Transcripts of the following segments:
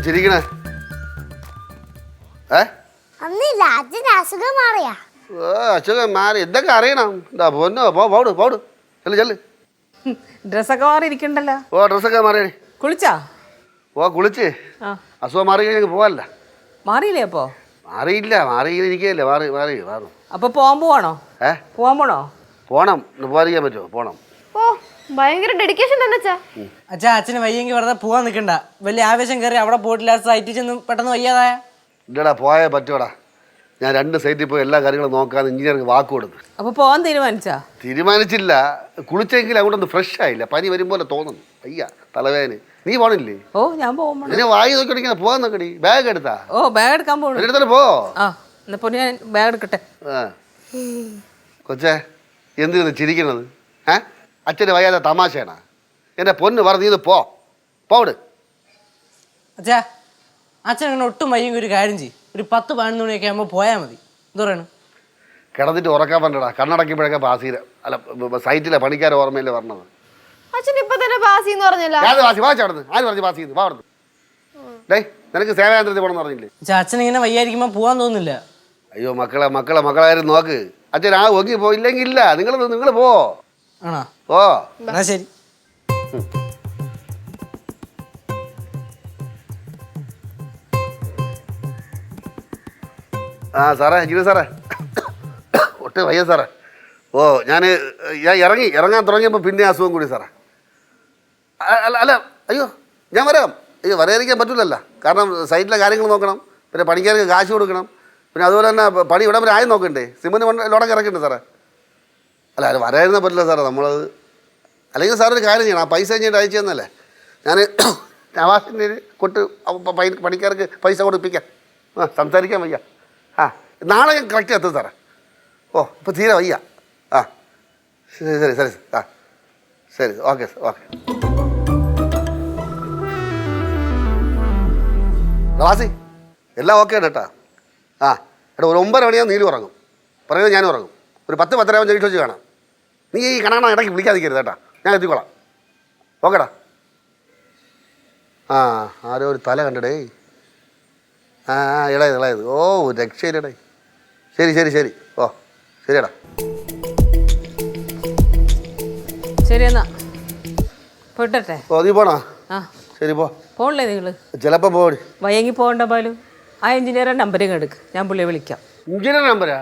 ചിരിക്കണേ? അസുഖം മാറിയാ? അസുഖം മാറി എന്തൊക്കെ അറിയണം? എന്താ പൊന്നോ പോട് പോട് ചെല്ല് ചെല്ല്. ഡ്രസ്സൊക്കെ മാറി ഇരിക്കണ്ടല്ലോ. ഓ ഡ്രസ്സൊക്കെ മാറി. കുളിച്ചാ? ഓ കുളിച്ച്. അസുഖം മാറി കഴിഞ്ഞാൽ പോവല്ല. മാറിയില്ലേ അപ്പോ? മാറിയില്ല, മാറിയിരിക്കല്ലേ. മാറി. അപ്പൊ പോവാൻ പോവാണോ? പോവാൻ പോണോ? പോണം. പോകാതിരിക്കാൻ പറ്റുമോ? പോണം. ഓ ഭയങ്കര ഡെഡിക്കേഷൻ തന്നെ അച്ഛാ. അച്ഛന് വയ്യെങ്കിൽ വെറുതെ പോവാൻ നിൽക്കണ്ട. വലിയ ആവേശം കയറി അവിടെ പോയിട്ടില്ല, സൈറ്റിൽ ചെന്ന് പെട്ടെന്ന് വയ്യാതായ. ഇല്ലടാ പോയാൽ പറ്റുമോടാ. ഞാൻ 2 സൈറ്റിൽ പോയി എല്ലാ കാര്യങ്ങളും നോക്കാന്ന് എഞ്ചിനീയർക്ക് വാക്ക് കൊടുത്തു. അപ്പൊ പോവാൻ തീരുമാനിച്ചില്ല. കുളിച്ചെങ്കിൽ അങ്ങോട്ടൊന്ന് ഫ്രഷ് ആയില്ല. പനി വരും പോലെ തോന്നുന്നു. അയ്യ തലവേദന. നീ പോണില്ലേ? ഓ ഞാൻ പോകും. എന്നെ വായി നോക്കിയാ പോവാൻ നോക്കടി. ബാഗ് എടുത്താ? ഓ ബാഗ് എടുക്കാൻ പോകണം. എടുത്താലും പോ. എന്നപ്പോ ഞാൻ ബാഗ് എടുക്കട്ടെ. കൊച്ചേ എന്തിനു ചിരിക്കണത്? അച്ഛന് വയ്യാതെ തമാശയാണ്. എൻ്റെ പൊന്ന് പറഞ്ഞ് നീ പോട്. അച്ഛാ അച്ഛൻ അങ്ങനെ ഒട്ടും വയ്യെങ്കിൽ ഒരു കാര്യം ചെയ്യും. ഒരു 10-11 മണിയൊക്കെ ആകുമ്പോൾ പോയാൽ മതി. എന്താ പറയണു? കിടന്നിട്ട് ഉറക്കാൻ പറ്റടാ. കണ്ണടക്കുമ്പോഴൊക്കെ പാസിയില്ല. അല്ല സൈറ്റിലെ പണിക്കാരെ ഓർമ്മയില്ലേ പറഞ്ഞത്. അച്ഛൻ ഇപ്പൊ തന്നെ പാസ് എന്ന് പറഞ്ഞല്ലോ. ആര് പറഞ്ഞു പാസ് ചെയ്ത്? വാടന്ന് ഡേ നിനക്ക് സേവായന്ത്രത്തിൽ പോകണമെന്ന് പറഞ്ഞില്ലേ? അച്ഛൻ ഇങ്ങനെ വയ്യായിരിക്കുമ്പോൾ പോകാൻ തോന്നുന്നില്ല. അയ്യോ മക്കളാരും നോക്ക്. അച്ഛൻ ഒങ്ങി പോയില്ലെങ്കിൽ ഇല്ല. നിങ്ങൾ പോ. ആണോ? ഓ എന്നാ ശരി. സാറേ സാറേ ഒട്ടും വയ്യ സാറേ. ഓ ഞാൻ ഇറങ്ങാൻ തുടങ്ങിയപ്പോൾ പിന്നെ അസുഖം കൂടി സാറേ. അല്ല അയ്യോ ഞാൻ വരാം. അയ്യോ വരാതിരിക്കാൻ പറ്റില്ലല്ലോ. കാരണം സൈറ്റിലെ കാര്യങ്ങൾ നോക്കണം, പിന്നെ പണിക്കാർക്ക് കാശ് കൊടുക്കണം, പിന്നെ അതുപോലെ തന്നെ പണി ഇവിടെ വരെ ആയി നോക്കണ്ടേ. സിമൻറ്റ് ലോടൊക്കെ ഇറക്കണ്ടേ സാറേ. അല്ല അത് വരാതിരുന്നാൽ പറ്റില്ല സാറേ. നമ്മളത് അല്ലെങ്കിൽ സാറൊരു കാര്യം ചെയ്യണം. ആ പൈസ കഴിഞ്ഞിട്ട് അയച്ചു തന്നല്ലേ. ഞാൻ നവാസിൻ്റെ കൊട്ട് പണിക്കാർക്ക് പൈസ കൊടുപ്പിക്കാം. സംസാരിക്കാൻ വയ്യ. നാളെ ഞാൻ കറക്റ്റ് എത്തും സാറേ. ഓ ഇപ്പോൾ തീരെ വയ്യ. ശരി ശരി ഓക്കെ ഓക്കെ. നവാസി എല്ലാം ഓക്കെ ആണ് കേട്ടാ. എടാ ഒരു 9 മണിയാകുമ്പോൾ നീലും ഉറങ്ങും. പറയുന്നത് ഞാനും ഉറങ്ങും. ഒരു 10-10 ജംഗ്ഷൻ വെച്ച് കാണാം. നീ ഈ കാണാൻ ഇടയ്ക്ക് വിളിക്കാതിരിക്കരുത് കേട്ടാ. ഞാൻ എത്തിക്കോളാം. ഓക്കേടാ. ആരോ ഒരു തല കണ്ടടേ. ഇളയത്. ഓ രക്ഷയില്ലടേ. ശരി. ഓ ശരിയടാ. ശരി എന്നാ പോട്ടെ. ഓ നീ പോണോ? ശരി പോണില്ലേ നിങ്ങള്? ചിലപ്പോൾ പോടി. വയ്യെങ്കിൽ പോകണ്ട പാലു. ആ എഞ്ചിനീയറുടെ നമ്പറിങ് എടുക്ക്. ഞാൻ പുള്ളിയെ വിളിക്കാം. എഞ്ചിനീയർ നമ്പരാ?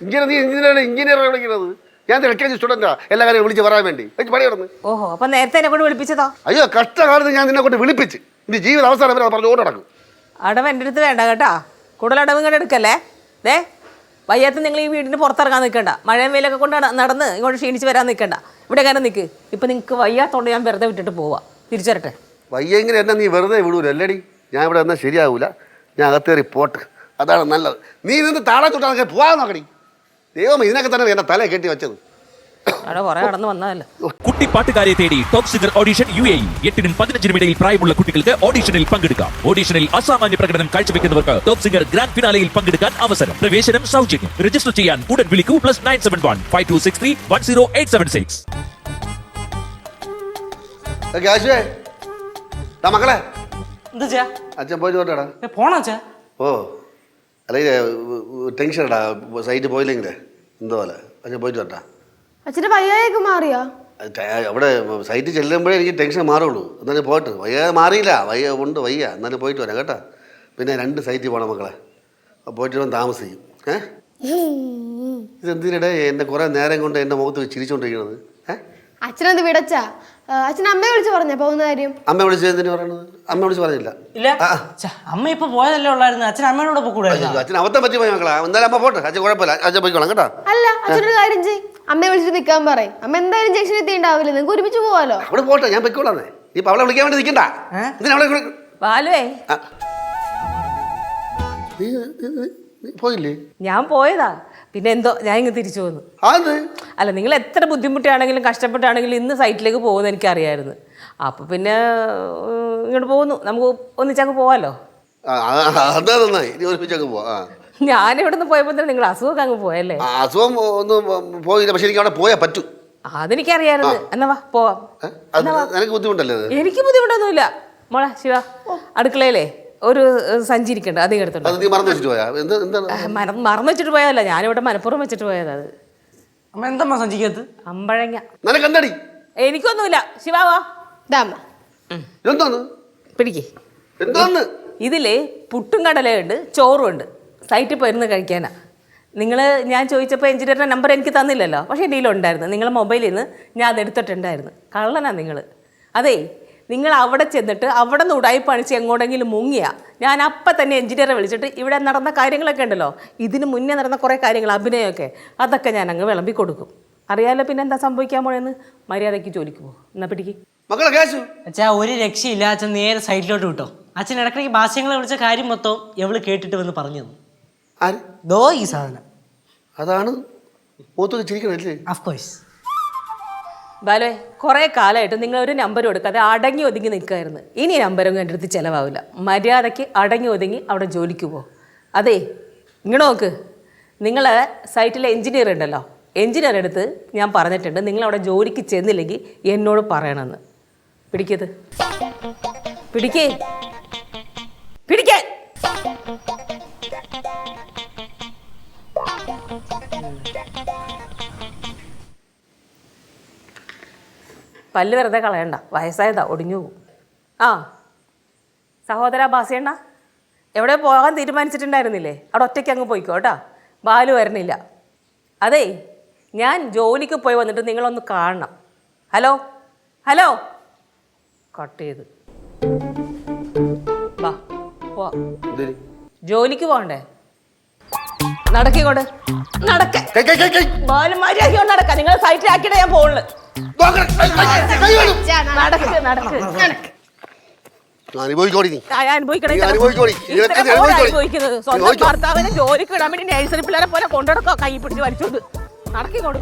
എഞ്ചിനീയർ വിളിക്കുന്നത്? ഞാൻ ഇലക്ട്രിക്കൽ സ്റ്റുഡൻറ്റാ. എല്ലാ കാര്യം വിളിച്ച് പറയാൻ വേണ്ടി പണി കിടന്ന്. ഓഹോ അപ്പൊ നേരത്തെ എന്നെ കൊണ്ട് വിളിപ്പിച്ചതാ? അയ്യോ കഷ്ടകാലത്ത് ഞാൻ നിന്നെ കൊണ്ട് വിളിപ്പിച്ച് നിന്റെ ജീവിത അവസാനം വരെ പറഞ്ഞു ഓടി നടക്കും. അടവ് എൻ്റെ അടുത്ത് വേണ്ട കേട്ടാ. കൂടുതൽ അടവ് ഇങ്ങോട്ട് എടുക്കല്ലേ. വയ്യാത്ത നിങ്ങൾ ഈ വീടിന് പുറത്തിറങ്ങാൻ നിൽക്കണ്ട. മഴയും വെയിലൊക്കെ കൊണ്ട് നടന്ന് ഇങ്ങോട്ട് ക്ഷീണിച്ച് വരാൻ നിൽക്കണ്ട. ഇവിടെ കാരണം നിൽക്ക്. ഇപ്പം നിങ്ങൾക്ക് വയ്യാത്തോണ്ട് ഞാൻ വെറുതെ വിട്ടിട്ട് പോവാ. തിരിച്ചു വരട്ടെ. വയ്യെങ്കിൽ എന്നെ നീ വെറുതെ വിടൂല അല്ലേടി. ഞാൻ ഇവിടെ എന്നാൽ ശരിയാവൂല. ഞാൻ അകത്തേറി പോട്ട്. അതാണ് നല്ലത്. നീ നിന്ന് താഴെ തൊട്ടാൽ പോകാൻ നോക്കടി. ദൈവം ഇതിനൊക്കെ തന്നെ എൻ്റെ തല കെട്ടി വെച്ചത്. അവിടെ കുറെ കടന്നു വന്നതല്ലോ. കുട്ടിപ്പാട്ടുകാരെ തേടി ടോപ്പ് സിംഗർ ഓഡിഷൻ UAE. 8-നും 15-നും ഇടയിൽ പ്രായമുള്ള കുട്ടികൾക്ക് ഓഡിഷനിൽ പങ്കെടുക്കാം. ഓഡിഷനിൽ അസാമാന്യ പ്രകടനം കാഴ്ചവെക്കുന്നവർക്ക് ടോപ്പ് സിംഗർ ഗ്രാൻഡ് ഫിനാലയിൽ പങ്കെടുക്കാൻ അവസരം. പ്രവേശനം സൗജന്യം. രജിസ്റ്റർ ചെയ്യാൻ ഉടൻ വിളിക്കൂ. +971 5263 10876. മക്കളെ എന്താ അച്ഛൻ പോയിട്ട് പോട്ടാടാ. പോണോ അച്ഛാ? ഓ അല്ലെങ്കിൽ ടെൻഷനടാ. സൈറ്റ് പോയില്ലെങ്കിലേ എന്തോ പോലെ. അച്ഛൻ പോയിട്ട് വരട്ടാ. അച്ഛന്റെ വയ്യായൊക്കെ മാറിയാ? അവിടെ സൈറ്റിൽ ചെല്ലുമ്പോഴേ എനിക്ക് ടെൻഷൻ മാറുള്ളൂ. എന്നാലും പോയിട്ട് വയ്യ മാറിയില്ല. വയ്യ എന്നാലും പോയിട്ട് വരാം കേട്ടോ. പിന്നെ 2 സൈറ്റിൽ പോകണം മക്കളെ. പോയിട്ട് വന്ന് താമസിക്കും. ഇതെന്തിനിടെ എന്നെ കുറേ നേരം കൊണ്ട് എൻ്റെ മുഖത്ത് ചിരിച്ചുകൊണ്ടിരിക്കുന്നത്? അച്ഛനത് വിടച്ചാ? അച്ഛൻ അമ്മയെ വിളിച്ച് പറഞ്ഞ പോകുന്ന കാര്യം? അമ്മ വിളിച്ച് എന്തിനു പറയണത്? അമ്മ വിളിച്ച് പറഞ്ഞില്ല. ഇല്ല അമ്മ ഇപ്പൊ പോയതല്ലേ ഉള്ളായിരുന്നു. അച്ഛൻ അമ്മയോട് പോകൂടാ? അച്ഛൻ അബദ്ധം പറ്റി പോയി മക്കളെ. എന്തായാലും അമ്മ പോട്ടെ. അച്ഛൻ കുഴപ്പമില്ല. അച്ഛൻ പോയിക്കോളാം കേട്ടോ. അല്ല അച്ഛനൊരു കാര്യം ചെയ്യും. അമ്മയെ വിളിച്ചിട്ട് നിൽക്കാൻ പറയും. അമ്മ എന്തായാലും ജംഗ്ഷൻ എത്തിണ്ടാവില്ല. നിങ്ങൾക്ക് ഒരുമിച്ച് പോവാലോ. അവിടെ പോട്ടെ. ഞാൻ പൊയ്ക്കോളാന്നേ. ഇപ്പൊ അവളെ വിളിക്കാൻ വേണ്ടി നിൽക്കണ്ട. പോയില്ലേ? ഞാൻ പോയതാ. പിന്നെ എന്തോ ഞാൻ ഇങ്ങ് തിരിച്ചു വന്നു. അല്ല നിങ്ങൾ എത്ര ബുദ്ധിമുട്ടാണെങ്കിലും കഷ്ടപ്പെട്ടാണെങ്കിലും ഇന്ന് സൈറ്റിലേക്ക് പോകുമെന്ന് എനിക്കറിയായിരുന്നു. അപ്പൊ പിന്നെ ഇങ്ങോട്ട് പോകുന്നു. നമുക്ക് ഒന്നിച്ചങ്ങ് പോവാലോ. ഞാനിവിടെ നിന്ന് പോയപ്പോ തന്നെ നിങ്ങൾ അസുഖമൊക്കെ അങ്ങ് പോയല്ലേ? അസുഖം ഒന്നും പോയില്ല. പക്ഷെ എനിക്ക് അവിടെ പോയാ പറ്റൂ. അതെനിക്കറിയായിരുന്നു. എന്നാ വാ പോവാം. എനിക്ക് ബുദ്ധിമുട്ടല്ലേ? എനിക്ക് ബുദ്ധിമുട്ടൊന്നുമില്ല മോളെ. ശിവ അടുക്കളയിലേ ഒരു സഞ്ചി ഇരിക്കണ്ട അത് എടുത്തുണ്ട്. അത് നീ മറന്നു വെച്ചിട്ട് പോയാ എന്താണ്? മറന്നു വെച്ചിട്ട് പോയതല്ല, ഞാനിവിടെ മനപ്പുറം വെച്ചിട്ട് പോയത്. അത് അമ്മ എന്തമ്മ സഞ്ചിക്കകത്ത്? അമ്പഴങ്ങ. നിനക്ക് എന്തടി? എനിക്കൊന്നുമില്ല. ശിവാവാ ഇതാമ്മ. എന്തോന്ന് പിടിക്കേ. എന്തോന്ന്? ഇതില് പുട്ടും കടലയുണ്ട്, ചോറും ഉണ്ട്. സൈറ്റിൽ പോയിരുന്ന് കഴിക്കാനാ. നിങ്ങൾ ഞാൻ ചോദിച്ചപ്പോൾ എഞ്ചിനീയറുടെ നമ്പർ എനിക്ക് തന്നില്ലല്ലോ, പക്ഷേ എൻ്റെ കയ്യിലുണ്ടായിരുന്നു. നിങ്ങളെ മൊബൈലിൽ നിന്ന് ഞാൻ അത് എടുത്തിട്ടുണ്ടായിരുന്നു. കള്ളനാ നിങ്ങൾ. അതേ, നിങ്ങൾ അവിടെ ചെന്നിട്ട് അവിടെ നിന്ന് ഉടായ്പ അണിച്ച് എങ്ങോട്ടെങ്കിലും മുങ്ങിയാ ഞാൻ അപ്പം തന്നെ എഞ്ചിനീയറെ വിളിച്ചിട്ട് ഇവിടെ നടന്ന കാര്യങ്ങളൊക്കെ ഉണ്ടല്ലോ, ഇതിന് മുന്നേ നടന്ന കുറേ കാര്യങ്ങൾ, അഭിനയമൊക്കെ, അതൊക്കെ ഞാൻ അങ്ങ് വിളമ്പി കൊടുക്കും. അറിയാലോ പിന്നെ എന്താ സംഭവിക്കാൻ പോണെന്ന്. മര്യാദയ്ക്ക് ജോലിക്ക് പോകും. എന്നാ പിടിക്ക് മക്കളെ കേശു. അച്ഛാ ഒരു രക്ഷയില്ല. അച്ഛൻ നേരെ സൈറ്റിലോട്ട് വിട്ടോ. അച്ഛൻ ഇടയ്ക്കിടയ്ക്ക് ഭാഷ്യങ്ങളെ വിളിച്ച കാര്യം മൊത്തം എവള് കേട്ടിട്ട് വന്ന് പറഞ്ഞു തന്നു. ആര്? ദോ ഈ സാധനം. അതാണ് മൂത്തൊക്കെ ചിരിക്കണല്ലേ? അഫ്കോഴ്സ്. ബാലേ, കുറേ കാലമായിട്ട് നിങ്ങൾ ഒരു നമ്പർ കൊടുക്കാതെ അടങ്ങി ഒതുങ്ങി നിൽക്കുമായിരുന്നു. ഇനി നമ്പരൊന്നും എൻ്റെ അടുത്ത് ചിലവാവില്ല. മര്യാദയ്ക്ക് അടങ്ങി ഒതുങ്ങി അവിടെ ജോലിക്ക് പോകും. അതേ, ഇങ്ങനെ നോക്ക്, നിങ്ങളെ സൈറ്റിലെ എഞ്ചിനീയർ ഉണ്ടല്ലോ, എഞ്ചിനീയർ അടുത്ത് ഞാൻ പറഞ്ഞിട്ടുണ്ട് നിങ്ങളവിടെ ജോലിക്ക് ചെന്നില്ലെങ്കിൽ എന്നോട് പറയണമെന്ന്. പിടിക്കത്, പിടിക്കേ, പിടിക്കാൻ. പല്ല് വെറുതെ കളയണ്ട, വയസ്സായതാ, ഒടിഞ്ഞു പോകും. ആ സഹോദര ബാസിയണ്ണ, എവിടെ പോകാൻ തീരുമാനിച്ചിട്ടുണ്ടായിരുന്നില്ലേ? അവിടെ ഒറ്റയ്ക്ക് അങ്ങ് പോയിക്കോ കേട്ടോ, ബാലു വരണില്ല. അതേ, ഞാൻ ജോലിക്ക് പോയി വന്നിട്ട് നിങ്ങളൊന്ന് കാണണം. ഹലോ ഹലോ, കട്ട് ചെയ്ത്. വാ പോ, ജോലിക്ക് പോകണ്ടേ? നടക്കിക്കോട്ട്, നടക്ക ബാലു മര്യാദ നടക്ക. നിങ്ങൾ സൈറ്റിലാക്കിയിട്ട് ഞാൻ പോകുള്ളു. നടക്ക് നടക്ക്. സ്വന്തം ഭർത്താവിനെ ജോലിക്ക് ഇടാൻ വേണ്ടി നഴ്സറി പിള്ളേരെ പോലെ കൊണ്ടുനടക്കോ, കൈ പിടിച്ച് വലിച്ചോണ്ട് നടക്കിക്കോട്ട്.